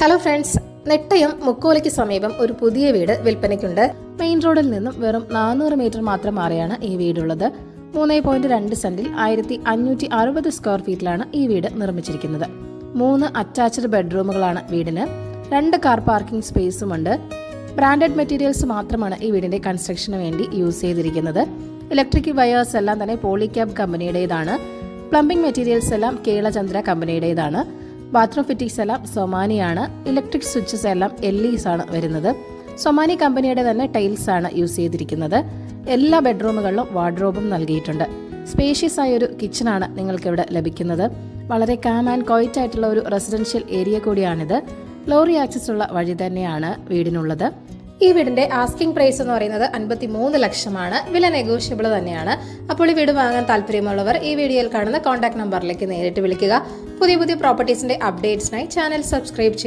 Hello friends, Nettayam മുക്കോലയ്ക്ക് സമീപം ഒരു പുതിയ വീട് വിൽപ്പനയ്ക്കുണ്ട്. മെയിൻ റോഡിൽ നിന്നും വെറും 400 മീറ്റർ മാത്രം മാറിയാണ് ഈ വീടുള്ളത്. 3.2 സെന്റിൽ 1560 സ്ക്വയർ ഫീറ്റിലാണ് ഈ വീട് നിർമ്മിച്ചിരിക്കുന്നത്. 3 അറ്റാച്ച്ഡ് ബെഡ്റൂമുകളാണ് വീടിന്. 2 കാർ പാർക്കിംഗ് സ്പേസുമുണ്ട്. ബ്രാൻഡഡ് മെറ്റീരിയൽസ് മാത്രമാണ് ഈ വീടിന്റെ കൺസ്ട്രക്ഷന് വേണ്ടി യൂസ് ചെയ്തിരിക്കുന്നത്. ഇലക്ട്രിക് വയേഴ്സ് എല്ലാം തന്നെ പോളിക്യാബ് കമ്പനിയുടേതാണ്. പ്ലംബിംഗ് മെറ്റീരിയൽസ് എല്ലാം കേളചന്ദ്ര കമ്പനിയുടേതാണ്. ബാത്റൂം ഫിറ്റിംഗ്സ് എല്ലാം സൊമാനിയാണ്. ഇലക്ട്രിക് സ്വിച്ചസ് എല്ലാം എല്ലീസ് ആണ് വരുന്നത്. സൊമാനി കമ്പനിയുടെ തന്നെ ടൈൽസ് ആണ് യൂസ് ചെയ്തിരിക്കുന്നത്. എല്ലാ ബെഡ്റൂമുകളിലും വാർഡ്രോബും നൽകിയിട്ടുണ്ട്. സ്പേഷ്യസ് ആയ ഒരു കിച്ചണാണ് നിങ്ങൾക്ക് ഇവിടെ ലഭിക്കുന്നത്. വളരെ കാം ആൻഡ് ക്വയറ്റ് ആയിട്ടുള്ള ഒരു റെസിഡൻഷ്യൽ ഏരിയ കൂടിയാണിത്. ലോറി ആക്സസ് ഉള്ള വഴി തന്നെയാണ് വീടിനുള്ളത്. ഈ വീടിന്റെ ആസ്കിംഗ് പ്രൈസ് എന്ന് പറയുന്നത് 53 ലക്ഷമാണ്. വില നെഗോഷ്യബിൾ തന്നെയാണ്. അപ്പോൾ ഈ വീട് വാങ്ങാൻ താല്പര്യമുള്ളവർ ഈ വീഡിയോയിൽ കാണുന്ന കോൺടാക്ട് നമ്പറിലേക്ക് നേരിട്ട് വിളിക്കുക. പുതിയ പ്രോപ്പർട്ടീസിന്റെ അപ്ഡേറ്റ്സിനായി ചാനൽ സബ്സ്ക്രൈബ് ചെയ്യുക.